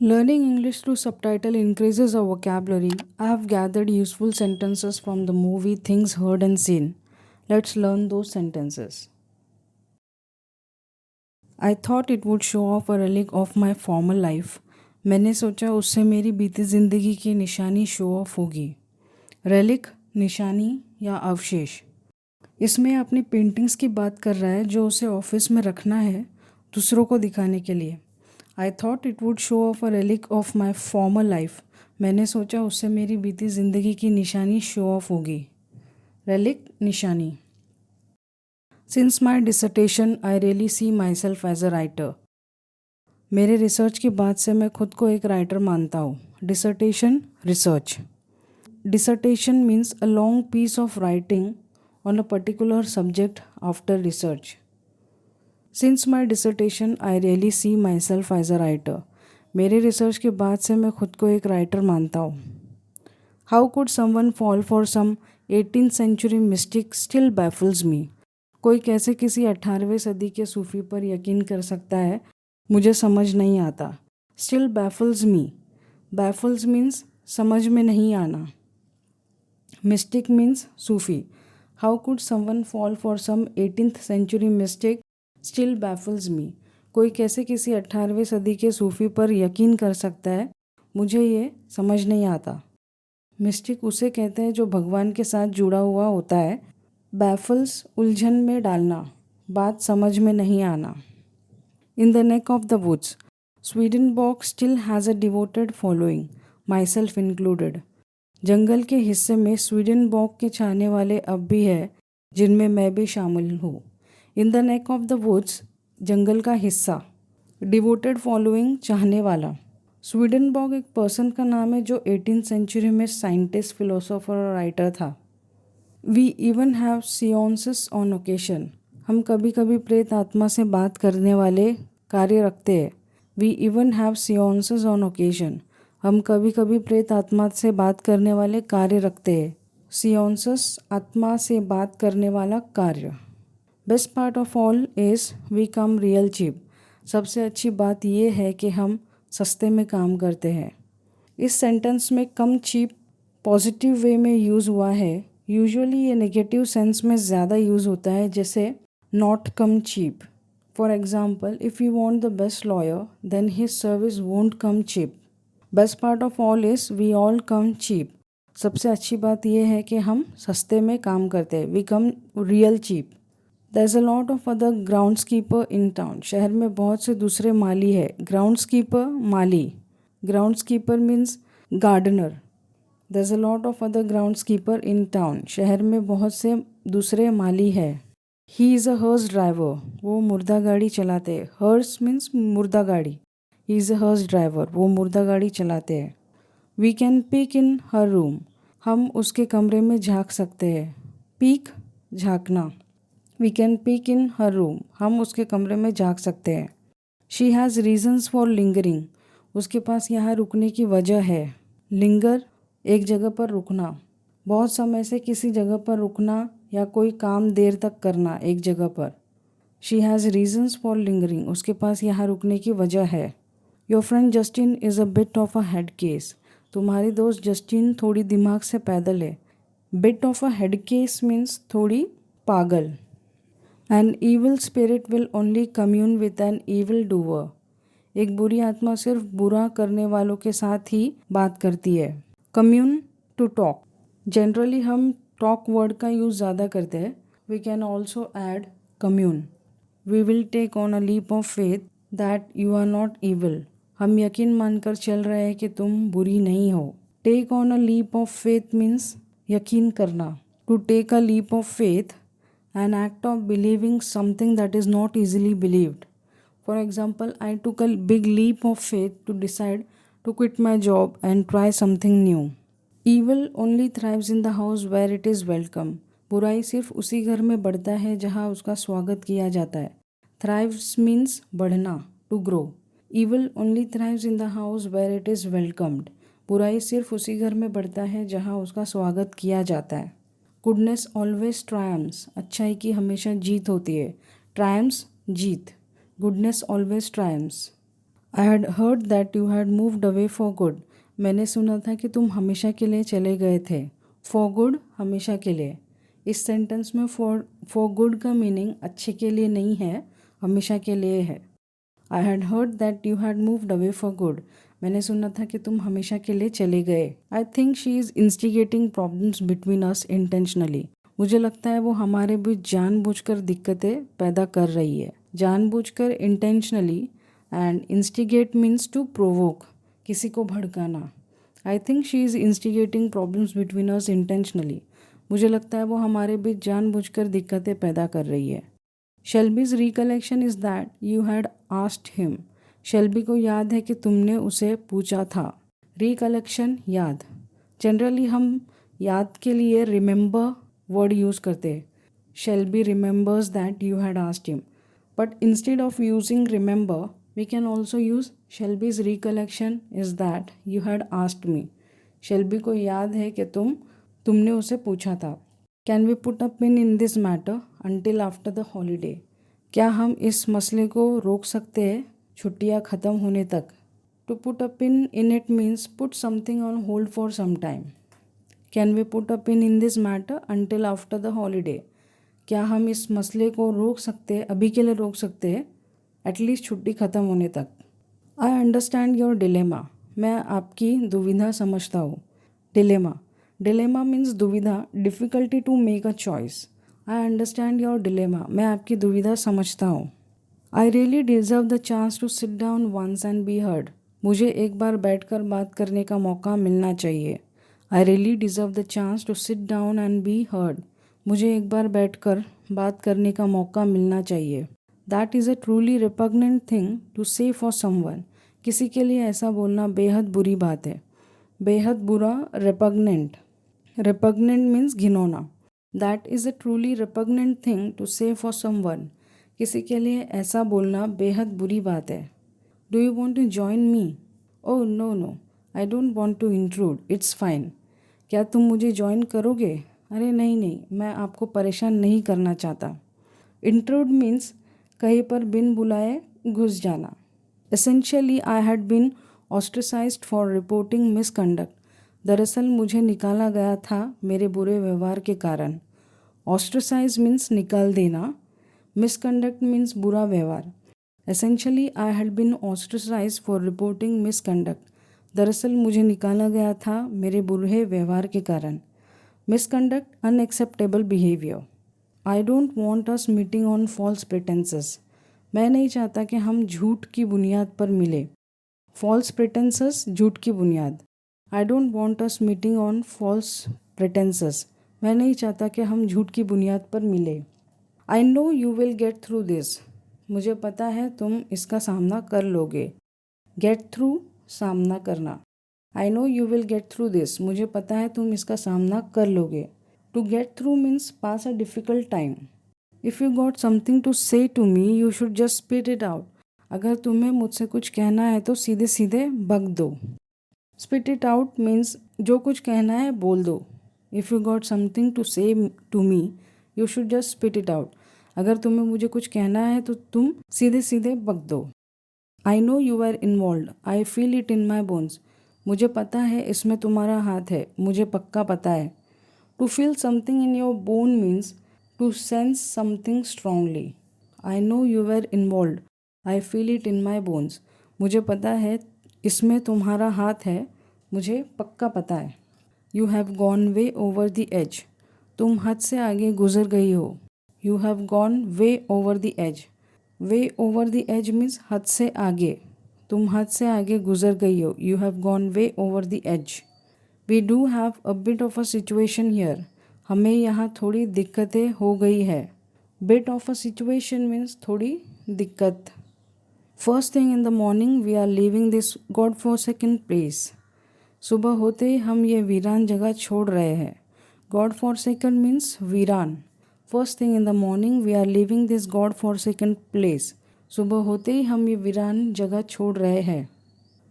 Learning English through subtitle increases our vocabulary. I have gathered useful sentences from the movie Things Heard and Seen. Let's learn those sentences. I thought it would show off a relic of my former life. मैंने सोचा उससे मेरी बीती ज़िंदगी की निशानी show off होगी. Relic निशानी या अवशेष. इसमें अपनी पेंटिंग्स की बात कर रहा है जो उसे ऑफिस में रखना है दूसरों को दिखाने के लिए. I thought it would show off a relic of my former life. मैंने सोचा उससे मेरी बीती ज़िंदगी की निशानी शो ऑफ होगी. रेलिक निशानी. Since my dissertation I really see myself as a writer. मेरे रिसर्च के बाद से मैं खुद को एक राइटर मानता हूँ. Dissertation research. Dissertation means a long piece of writing on a particular subject after research. Since my dissertation I really see myself as a writer. मेरे रिसर्च के बाद से मैं खुद को एक राइटर मानता हूँ. How could someone fall for some 18th century mystic still baffles me. कोई कैसे किसी 18वीं सदी के सूफी पर यकीन कर सकता है मुझे समझ नहीं आता. Still baffles me. Baffles means समझ में नहीं आना. मिस्टिक मीन्स सूफी. How could someone fall for some 18th century mystic still baffles me. कोई कैसे किसी 18वीं सदी के सूफी पर यकीन कर सकता है मुझे ये समझ नहीं आता. मिस्टिक उसे कहते हैं जो भगवान के साथ जुड़ा हुआ होता है. बैफल्स उलझन में डालना, बात समझ में नहीं आना. In the neck of the woods. Swedenborg still has a devoted following, myself included. जंगल के हिस्से में स्वीडनबॉर्ग के चाहने वाले अब भी है जिनमें मैं भी शामिल हूँ. In the neck of the woods जंगल का हिस्सा. डिवोटेड फॉलोइंग चाहने वाला. स्वीडनबॉर्ग एक पर्सन का नाम है जो 18th सेंचुरी में साइंटिस्ट, फिलोसोफर और राइटर था. We even have seances on occasion. हम कभी कभी प्रेत आत्मा से बात करने वाले कार्य रखते हैं. We even have seances on occasion. हम कभी कभी प्रेत आत्मा से बात करने वाले कार्य रखते हैं. सियोंसेस आत्मा से बात करने वाला कार्य. Best part of all is we come real cheap. सबसे अच्छी बात यह है कि हम सस्ते में काम करते हैं. इस सेंटेंस में कम चीप पॉजिटिव वे में यूज़ हुआ है. यूजुअली ये नेगेटिव सेंस में ज़्यादा यूज़ होता है जैसे not come cheap. For example, if you want the best lawyer then his service won't come cheap. Best part of all is we all come cheap. सबसे अच्छी बात यह है कि हम सस्ते में काम करते हैं. We come real cheap. There is a lot of other grounds keeper in town. शहर में बहुत से दूसरे माली है. ग्राउंड्स कीपर माली. Grounds keeper means gardener. There is a lot of other grounds keeper in town. शहर में बहुत से दूसरे माली है. He is a hearse driver. वो मुर्दा गाड़ी चलाते हैं. हर्स मीन्स मुर्दा गाड़ी. He is a hearse driver. वो मुर्दा गाड़ी चलाते हैं. We can peek in her room. हम उसके कमरे में झांक सकते हैं. पीक झांकना. We can peek in her room. हम उसके कमरे में झांक सकते हैं. She has reasons for lingering. उसके पास यहाँ रुकने की वजह है. लिंगर एक जगह पर रुकना. बहुत समय से किसी जगह पर रुकना या कोई काम देर तक करना एक जगह पर. She has reasons for lingering. उसके पास यहाँ रुकने की वजह है. Your friend Justin is a bit of a head case. तुम्हारी दोस्त जस्टिन थोड़ी दिमाग से पैदल है. Bit of a head case means थोड़ी पागल. N evil spirit will only commune with N evil doer. एक बुरी आत्मा सिर्फ बुरा करने वालों के साथ ही बात करती है. Commune to talk. जनरली हम टॉक वर्ड का यूज़ ज़्यादा करते हैं. We can also add commune. We will take on a leap of faith that you are not evil. हम यकीन मानकर चल रहे हैं कि तुम बुरी नहीं हो. Take on a leap of faith means यकीन करना. To take a leap of faith, an act of believing something that is not easily believed. For example, I took a big leap of faith to decide to quit my job and try something new. Evil only thrives in the house where it is welcome. बुराई सिर्फ उसी घर में बढ़ता है जहाँ उसका स्वागत किया जाता है. Thrives means बढ़ना, to grow. Evil only thrives in the house where it is welcomed. बुराई सिर्फ उसी घर में बढ़ता है जहाँ उसका स्वागत किया जाता है. Goodness always triumphs. अच्छाई की हमेशा जीत होती है. Triumphs Jeet. Goodness always triumphs. I had heard that you had moved away for good. मैंने सुना था कि तुम हमेशा के लिए चले गए थे। फॉर गुड हमेशा के लिए। इस सेंटेंस में फॉर गुड का मीनिंग अच्छे के लिए नहीं है, हमेशा के लिए है। I had heard that you had moved away for good. मैंने सुना था कि तुम हमेशा के लिए चले गए। आई think she is instigating problems between us intentionally. मुझे लगता है वो हमारे बीच जानबूझकर दिक्कतें पैदा कर रही है। जानबूझकर intentionally, and instigate means to provoke, किसी को भड़काना। I think she is instigating problems between us intentionally. मुझे लगता है वो हमारे बीच जानबूझकर दिक्कतें पैदा कर रही है। Shelby's recollection is that you had asked him. Shelby को याद है कि तुमने उसे पूछा था। रिकलेक्शन याद। जनरली हम याद के लिए रिमेंबर वर्ड यूज़ करते हैं। Shelby remembers that you had asked him, but instead of using remember we can also use Shelby's recollection is that you had asked me. Shelby को याद है कि तुमने उसे पूछा था। Can we put a pin in this matter until after the holiday. क्या हम इस मसले को रोक सकते हैं छुट्टियां ख़त्म होने तक। To put a pin in it means put something on hold for some time. Can we put a pin in this matter until after the holiday. क्या हम इस मसले को रोक सकते हैं, अभी के लिए रोक सकते हैं, एटलीस्ट छुट्टी ख़त्म होने तक। I understand your dilemma. मैं आपकी दुविधा समझता हूँ। डिलेमा। डिलेमा मीन्स दुविधा, difficulty to make a choice. I understand your dilemma. मैं आपकी दुविधा समझता हूँ। I really deserve the chance to sit down once and be heard. मुझे एक बार बैठकर बात करने का मौका मिलना चाहिए। I really deserve the chance to sit down and be heard. मुझे एक बार बैठकर बात करने का मौका मिलना चाहिए। That is a truly repugnant thing to say for someone. किसी के लिए ऐसा बोलना बेहद बुरी बात है। बेहद बुरा, रिपग्नेंट। रिपग्नेंट मीन्स घिनौना। That is a truly repugnant thing to say for someone. किसी के लिए ऐसा बोलना बेहद बुरी बात है। Do you want to join me? Oh no no, I don't want to intrude, it's fine. क्या तुम मुझे ज्वाइन करोगे? अरे नहीं, मैं आपको परेशान नहीं करना चाहता। इंट्रूड मीन्स कहीं पर बिन बुलाए घुस जाना। Essentially I had been ostracized for reporting misconduct. दरअसल मुझे निकाला गया था मेरे बुरे व्यवहार के कारण। ऑस्ट्रेसाइज मीन्स निकाल देना, मिसकंडक्ट मीन्स बुरा व्यवहार। Essentially I had been ostracized for reporting misconduct. दरअसल मुझे निकाला गया था मेरे बुरे व्यवहार के कारण। Misconduct, unacceptable behaviour. I don't want us meeting on false pretenses. मैं नहीं चाहता कि हम झूठ की बुनियाद पर मिले। फॉल्स प्रिटेंसेस, झूठ की बुनियाद। I don't want us meeting on false pretenses. मैं नहीं चाहता कि हम झूठ की बुनियाद पर मिले। आई know you will get through this. मुझे पता है तुम इसका सामना कर लोगे। गेट थ्रू, सामना करना। I know you will get through this. मुझे पता है तुम इसका सामना कर लोगे। To get through means pass a difficult time. If you got something to say to me you should just spit it out. अगर तुम्हें मुझसे कुछ कहना है तो सीधे सीधे बक दो। स्पीट इट आउट मीन्स जो कुछ कहना है बोल दो। If you got something to say to me you should just spit it out. अगर तुम्हें मुझे कुछ कहना है तो तुम सीधे सीधे बक दो। I know you are involve, I feel it in my bones. मुझे पता है इसमें तुम्हारा हाथ है, मुझे पक्का पता है। To feel something in your bone means to sense something strongly. I know you are involve, I feel it in my bones. मुझे पता है इसमें तुम्हारा हाथ है, मुझे पक्का पता है। You have gone way over the edge. तुम हद से आगे गुजर गई हो। You have gone way over the edge. Way over the edge means हद से आगे। तुम हद से आगे गुजर गई हो। You have gone way over the edge. We do have a bit of a situation here. हमें यहाँ थोड़ी दिक्कतें हो गई है। Bit of a situation means थोड़ी दिक्कत। First thing in the morning we are leaving this godforsaken place. सुबह होते ही हम ये वीरान जगह छोड़ रहे हैं। गॉड फॉरसेकन मीन्स वीरान। First thing in the morning we are leaving this godforsaken place. सुबह होते ही हम ये वीरान जगह छोड़ रहे हैं।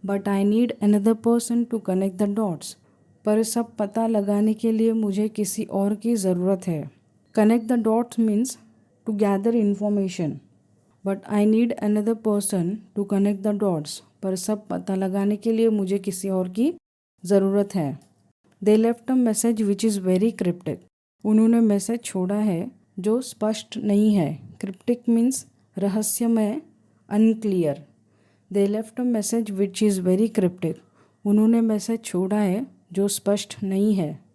But I need another person to connect the dots. पर सब पता लगाने के लिए मुझे किसी और की ज़रूरत है। Connect the dots means to gather information. But I need another person to connect the dots, पर सब पता लगाने के लिए मुझे किसी और की ज़रूरत है। They left a message which is very cryptic, उन्होंने मैसेज छोड़ा है जो स्पष्ट नहीं है। क्रिप्टिक मीन्स रहस्यमय, unclear. They left a message which is very cryptic, उन्होंने मैसेज छोड़ा है जो स्पष्ट नहीं है।